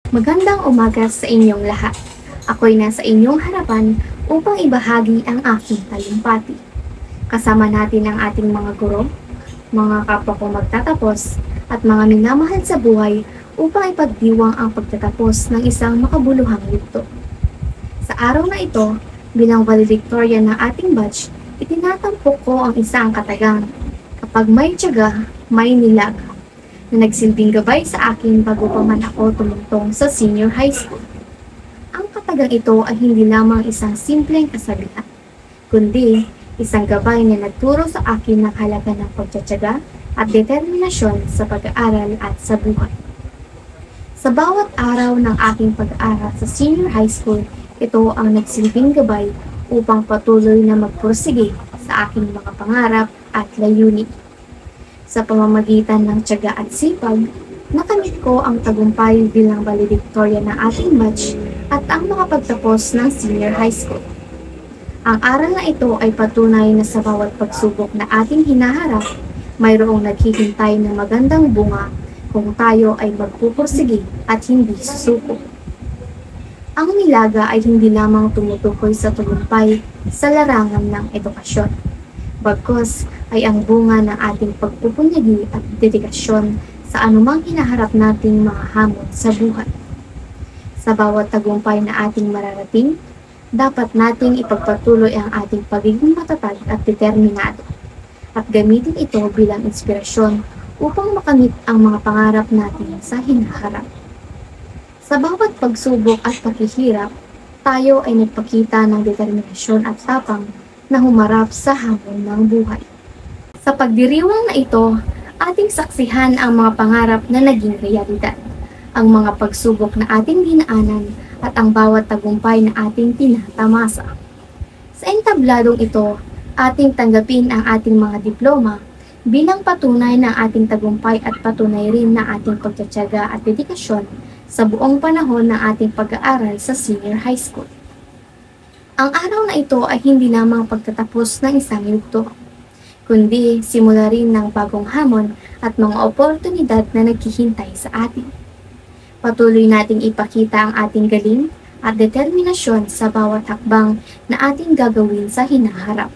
Magandang umaga sa inyong lahat. Ako'y nasa inyong harapan upang ibahagi ang aking talumpati. Kasama natin ang ating mga guro, mga kapwa ko magtatapos, at mga minamahal sa buhay upang ipagdiwang ang pagtatapos ng isang makabuluhang yugto. Sa araw na ito, bilang valedictorian ng ating batch, itinatampok ko ang isang katagang. Kapag may tiyaga, may nilag, na nagsilbing gabay sa akin bago pa man ako tumungtong sa senior high school. Ang katagang ito ay hindi lamang isang simpleng kasabihan, kundi isang gabay na nagturo sa akin ng halaga ng pagtsatsaga at determinasyon sa pag-aaral at sa buhay. Sa bawat araw ng aking pag-aaral sa senior high school, ito ang nagsilbing gabay upang patuloy na magpursige sa aking mga pangarap at layunin. Sa pamamagitan ng tiyaga at sipag, nakamit ko ang tagumpay bilang valedictorian ng ating batch at ang makapagtapos ng senior high school. Ang aral na ito ay patunay na sa bawat pagsubok na ating hinaharap, mayroong naghihintay ng magandang bunga kung tayo ay magpupursige at hindi susuko. Ang nilaga ay hindi lamang tumutukoy sa tagumpay sa larangan ng edukasyon, bagkus ay ang bunga ng ating pagpupunyagi at dedikasyon sa anumang hinaharap nating mga hamon sa buhay. Sa bawat tagumpay na ating mararating, dapat nating ipagpatuloy ang ating pagiging matatag at determinado at gamitin ito bilang inspirasyon upang makamit ang mga pangarap natin sa hinaharap. Sa bawat pagsubok at paghihirap, tayo ay nagpakita ng determinasyon at tapang na humarap sa hamon ng buhay. Sa pagdiriwang na ito, ating saksihan ang mga pangarap na naging realidad, ang mga pagsubok na ating dinaanan at ang bawat tagumpay na ating tinatamasa. Sa entabladong ito, ating tanggapin ang ating mga diploma bilang patunay ng ating tagumpay at patunay rin ng ating pagtsatsaga at dedikasyon sa buong panahon ng ating pag-aaral sa senior high school. Ang araw na ito ay hindi lamang pagtatapos ng isang yugto, kundi simula rin ng bagong hamon at mga oportunidad na naghihintay sa atin. Patuloy nating ipakita ang ating galing at determinasyon sa bawat hakbang na ating gagawin sa hinaharap.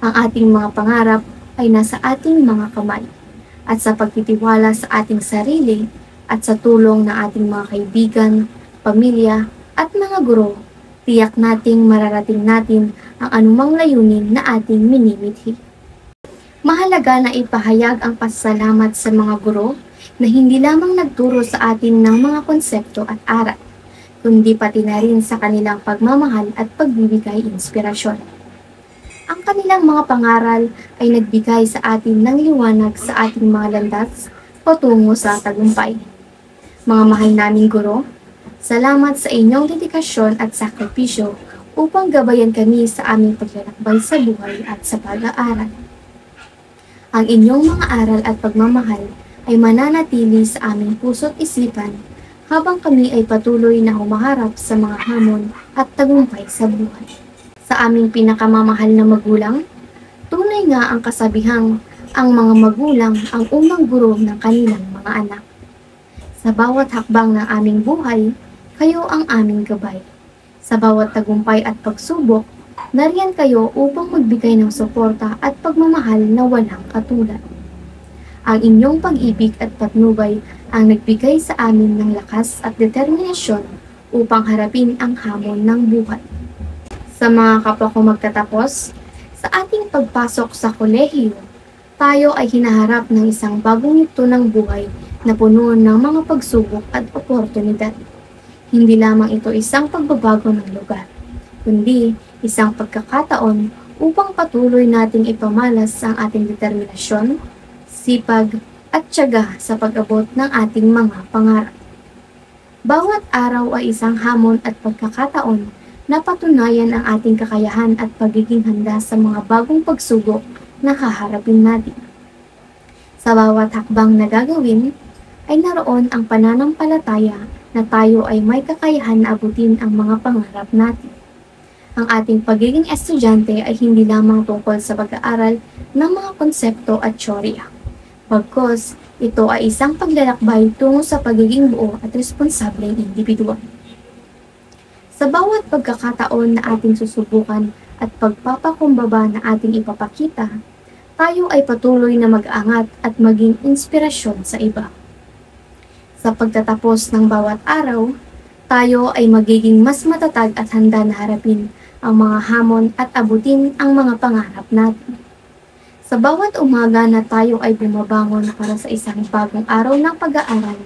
Ang ating mga pangarap ay nasa ating mga kamay, at sa pagtitiwala sa ating sarili at sa tulong ng ating mga kaibigan, pamilya at mga guro, tiyak nating mararating natin ang anumang layunin na ating minimithi. Mahalaga na ipahayag ang pasasalamat sa mga guro na hindi lamang nagturo sa atin ng mga konsepto at aral, kundi pati na rin sa kanilang pagmamahal at pagbibigay inspirasyon. Ang kanilang mga pangaral ay nagbigay sa atin ng liwanag sa ating mga landas patungo sa tagumpay. Mga mahal naming guro, salamat sa inyong dedikasyon at sakripisyo upang gabayan kami sa aming paglalakbay sa buhay at sa pag-aaral. Ang inyong mga aral at pagmamahal ay mananatili sa aming puso't isipan habang kami ay patuloy na humaharap sa mga hamon at tagumpay sa buhay. Sa aming pinakamamahal na magulang, tunay nga ang kasabihang ang mga magulang ang unang guro ng kanilang mga anak. Sa bawat hakbang ng aming buhay, kayo ang aming gabay. Sa bawat tagumpay at pagsubok, nariyan kayo upang magbigay ng suporta at pagmamahal na walang katulad. Ang inyong pag-ibig at patnubay ang nagbigay sa amin ng lakas at determinasyon upang harapin ang hamon ng buhay. Sa mga kapwa ko magtatapos, sa ating pagpasok sa kolehiyo, tayo ay hinaharap ng isang bagong yugto ng buhay na puno ng mga pagsubok at oportunidad. Hindi lamang ito isang pagbabago ng lugar, kundi isang pagkakataon upang patuloy nating ipamalas ang ating determinasyon, sipag at tiyaga sa pag-abot ng ating mga pangarap. Bawat araw ay isang hamon at pagkakataon na patunayan ang ating kakayahan at pagiging handa sa mga bagong pagsubok na haharapin natin. Sa bawat hakbang na gagawin, ay naroon ang pananampalataya na tayo ay may kakayahan na abutin ang mga pangarap natin. Ang ating pagiging estudyante ay hindi lamang tungkol sa pag-aaral ng mga konsepto at teorya, bagkus Ito ay isang paglalakbay tungo sa pagiging buo at responsableng individual. Sa bawat pagkakataon na ating susubukan at pagpapakumbaba na ating ipapakita, tayo ay patuloy na mag-angat at maging inspirasyon sa iba. Sa pagtatapos ng bawat araw, tayo ay magiging mas matatag at handa na harapin ang mga hamon at abutin ang mga pangarap natin. Sa bawat umaga na tayo ay bumabangon para sa isang bagong araw ng pag-aaral,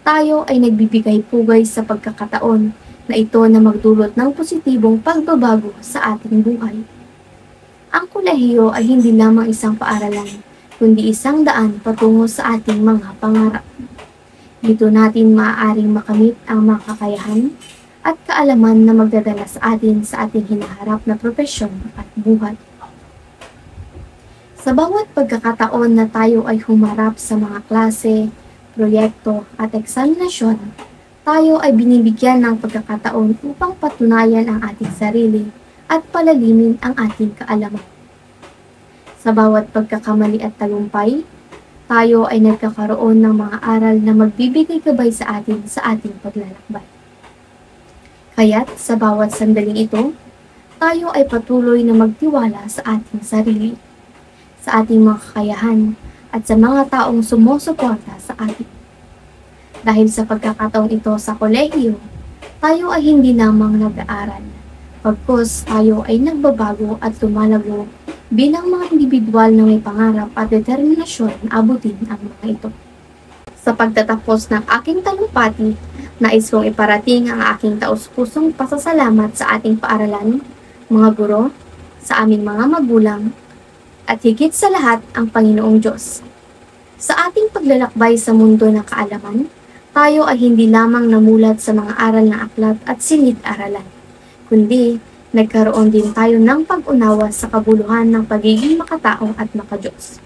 tayo ay nagbibigay pugay sa pagkakataon na ito na magdulot ng positibong pagbabago sa ating buhay. Ang kolehiyo ay hindi lamang isang paaralan, kundi isang daan patungo sa ating mga pangarap. Dito natin maaaring makamit ang mga kakayahan at kaalaman na magdadala sa atin sa ating hinaharap na propesyon at buhay. Sa bawat pagkakataon na tayo ay humarap sa mga klase, proyekto at eksaminasyon, tayo ay binibigyan ng pagkakataon upang patunayan ang ating sarili at palalimin ang ating kaalaman. Sa bawat pagkakamali at tagumpay, tayo ay nagkakaroon ng mga aral na magbibigay gabay sa atin sa ating paglalakbay. Kaya't sa bawat sandaling ito, tayo ay patuloy na magtiwala sa ating sarili, sa ating mga kakayahan at sa mga taong sumusuporta sa atin. Dahil sa pagkakataong ito sa kolehiyo, tayo ay hindi lamang nag-aaral, pagkus tayo ay nagbabago at lumalago bilang mga individual na may pangarap at determinasyon na abutin ang mga ito. Sa pagtatapos ng aking talumpati, nais kong iparating ang aking taus-pusong pasasalamat sa ating paaralan, mga guro, sa aming mga magulang, at higit sa lahat ang Panginoong Diyos. Sa ating paglalakbay sa mundo ng kaalaman, tayo ay hindi lamang namulat sa mga aral ng aklat at silid-aralan, kundi nagkaroon din tayo ng pag-unawa sa kabuluhan ng pagiging makatao at makadiyos.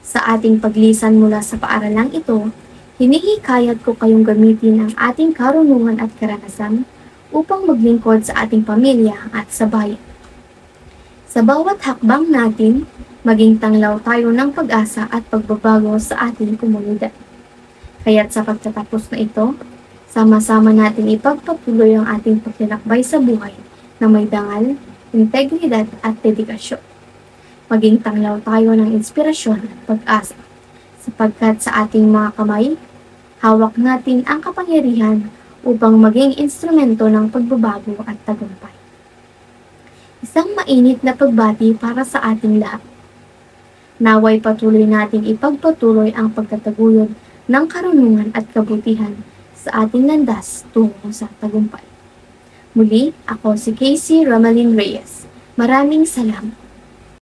Sa ating paglisan mula sa paaralang ito, hinihikayat ko kayong gamitin ang ating karunungan at karanasan upang maglingkod sa ating pamilya at sa bayan. Sa bawat hakbang natin, maging tanglaw tayo ng pag-asa at pagbabago sa ating komunidad. Kaya't sa pagtatapos na ito, sama-sama natin ipagpatuloy ang ating paglalakbay sa buhay na may dangal, integridad at dedikasyon. Maging tanglaw tayo ng inspirasyon at pag-asa, sapagkat sa ating mga kamay, hawak natin ang kapangyarihan upang maging instrumento ng pagbabago at tagumpay. Isang mainit na pagbati para sa ating lahat. Naway patuloy nating ipagpatuloy ang pagtataguyod ng karunungan at kabutihan sa ating landas tungo sa tagumpay. Muli, ako si Casey Romalyn Reyes. Maraming salamat.